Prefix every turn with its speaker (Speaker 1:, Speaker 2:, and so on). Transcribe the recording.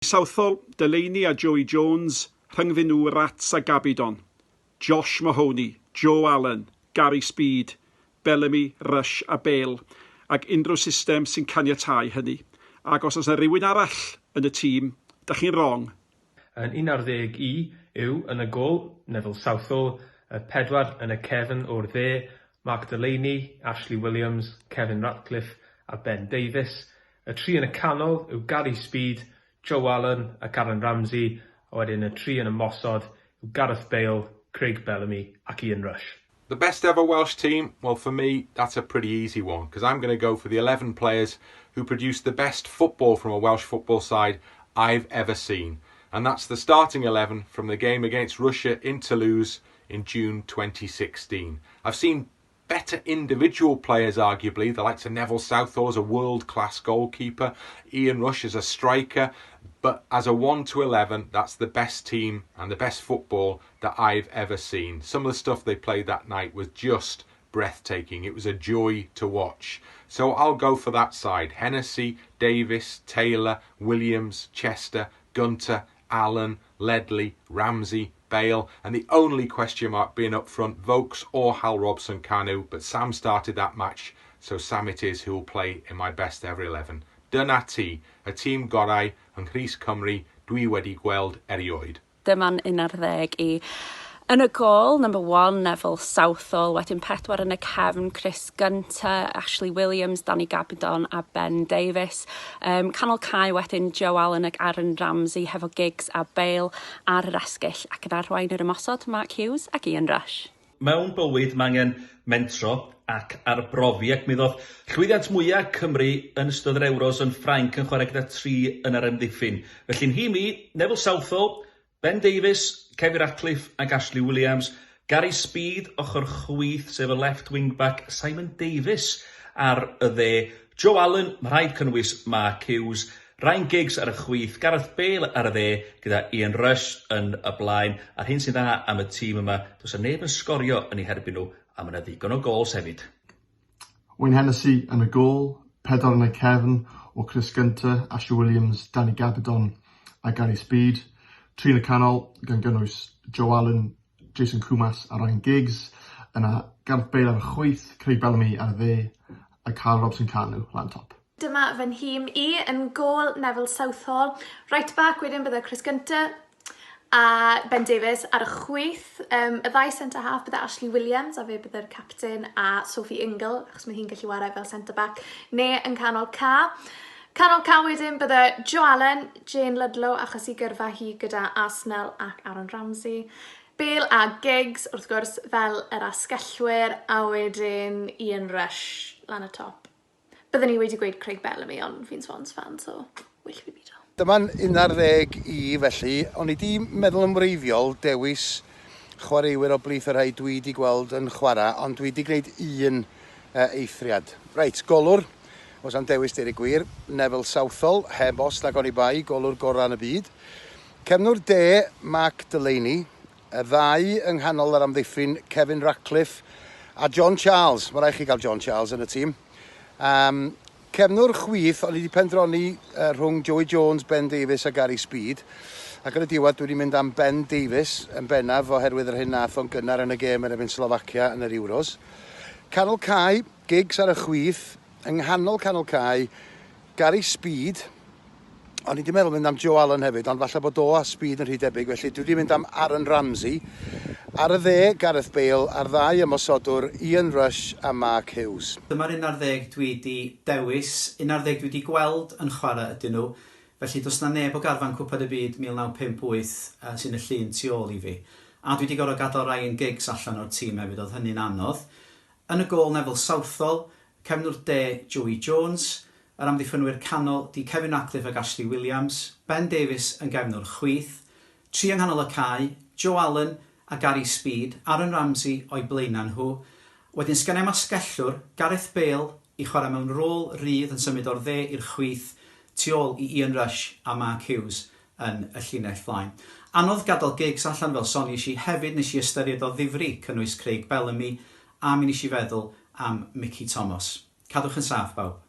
Speaker 1: Southall, Delaney a Joey Jones, rhyngddyn nhw Rats a Gabidon. Josh Mahoney, Joe Allen, Gary Speed, Bellamy, Rush a Bale, ac unrhyw system sy'n caniatáu hynny. Ac os oes yna rhywun arall yn y tîm, da chi'n wrong.
Speaker 2: Yn 11 yw yn y gol, Neville Southall, y 4 yn y cefn o'r dde, Mark Delaney, Ashley Williams, Kevin Ratcliffe a Ben Davies. Y 3 yn y canol yw Gary Speed, Joe Allen a Aaron Ramsey, a wedyn y 3 yn y mosod yw Gareth Bale, Craig Bellamy ac Ian Rush.
Speaker 3: The best ever Welsh team? Well, for me, that's a pretty easy one, because I'm going to go for the 11 players who produced the best football from a Welsh football side I've ever seen. And that's the starting 11 from the game against Russia in Toulouse in June 2016. I've seen better individual players, arguably, the likes of Neville Southall as a world-class goalkeeper, Ian Rush as a striker, but as a 1 to 11, that's the best team and the best football that I've ever seen. Some of the stuff they played that night was just breathtaking. It was a joy to watch. So I'll go for that side. Hennessy, Davis, Taylor, Williams, Chester, Gunter, Allen, Ledley, Ramsey, Bale, and the only question mark being up front, Vokes or Hal Robson-Kanu, but Sam started that match, so Sam it is who will play in my best ever 11. Dyna ti, y Tîm Gorau Cymru dwi wedi gweld erioed.
Speaker 4: Dyma'n 11 i. Yn y gol, number 1, Neville Southall, wedyn 4 yn y cefn, Chris Gunter, Ashley Williams, Danny Gabidon a Ben Davies. Canol cae wedyn Joe Allen ac Aaron Ramsey, hefo Giggs a Bale ar yr esgyll, ac yn arwain yr ymosod, Mark Hughes ac Ian Rush.
Speaker 5: Mewn bywyd mae angen mentro ac arbrofi, ac mi ddoth llwyddiant mwyaf Cymru yn ystod yr Euros yn Ffrainc yn chwarae gyda 3 yn yr amddiffyn. Felly'n hi mi, Neville Southall, Ben Davies, Kevin Ratcliffe ac Ashley Williams, Gary Speed, ochr chwith, sef y left wing-back, Simon Davies ar y dde, Joe Allen, mae rhaid cynnwys Mark Hughes, Ryan Giggs ar y chwith, Gareth Bale ar y dde, gyda Ian Rush yn y blaen, a'r hyn sy'n dda am y tîm yma, does y neb yn sgorio yn ei herbyn nhw, a mae yna ddigon o gols hefyd.
Speaker 6: Wayne Hennessy yn y gol, 4 yn y cefn o Chris Gunter, Ashley Williams, Danny Gabidon a Gary Speed. 3 yn y canol gan gynnwys Joe Allen, Jason Cwmas a Ryan Giggs. Yna Gareth Bale ar y chwith, Craig Bellamy ar y dde a Hal Robson-Kanu lan top.
Speaker 7: Dyma fy nhîm i yn gol Neville Southall. Right back wedyn bydde Chris Gunter a Ben Davies ar y chwith. Y ddau centre half bydde Ashley Williams a fe bydde'r captain a Sophie Ingle, achos mae hi'n gallu wario fel centre back, neu yn canol ca. Canol ca wedyn bydde Joe Allen, Jane Ludlow achos i gyrfa hi gyda Arsenal ac Aaron Ramsey. Bale a Giggs wrth gwrs fel yr asgellwyr a wedyn Ian Rush lan y top. Byddwn ni wedi gweud Craig Bellamy, ond fi'n Swans fan, so well fi beidio.
Speaker 8: Dyma'n 11 i felly, ond i di meddwl yn wreiddiol dewis chwaraewyr o blith yr rhai dwi wedi gweld yn chwarae, ond dwi wedi gwneud un eithriad. Reit, golwr, os am dewis dweud y gwir, Neville Southall, heb os nag o'n i bai, golwr gorau yn y byd. Cefnwr de, Mark Delaney, y ddau yng nghanol yr amddiffyn, Kevin Ratcliffe a John Charles. Mae rai chi gael John Charles yn y tîm. Cefnwr chwith, o'n i wedi pendroni rhwng Joey Jones, Ben Davies a Gary Speed. Ac yn y diwedd, dwi wedi mynd am Ben Davies yn bennaf oherwydd yr hyn nath o'n gynnar yn y gêm yn ebyn Slovacia yn yr Euros. Canol cae, Giggs ar y chwith, yng nghanol canol cae, Gary Speed. O'n i wedi meddwl mynd am Joe Allen hefyd, ond falle bod o a Speed yn rhy debyg, felly dwi wedi mynd am Aaron Ramsey. Ar y dde, Gareth Bale, a'r ddau ymosodwr, Ian Rush a Mark Hughes.
Speaker 9: Dyma'r 11 dwi wedi dewis, 11 dwi wedi gweld yn chwarae ydyn nhw, felly does na neb o garfan Cwpad y Byd 1958 sy'n y llun tu ôl i fi. A dwi wedi gorfod gadael Ryan Giggs allan o'r tîm hefyd, oedd hynny'n anodd. Yn y gol Neville Southall, cefnwr de Joey Jones, yr amddiffynwyr canol di Kevin Ratcliffe ac Ashley Williams, Ben Davies yn gefnwr chwith, 3 yng nghanol y cae, Joe Allen a Gary Speed, Aaron Ramsey o'i blaenan nhw. Wedyn sgennau masgellwr, Gareth Bale i chwarae mewn rôl rydd yn symud o'r dde i'r chwith, tu ôl i Ian Rush a Mark Hughes yn y llinell flaen. Anodd gadael Giggs allan fel soniais i hefyd nes i ystyried o ddifri cynnwys Craig Bellamy a mi nes i feddwl am Mickey Thomas. Cadwch yn saff bawb.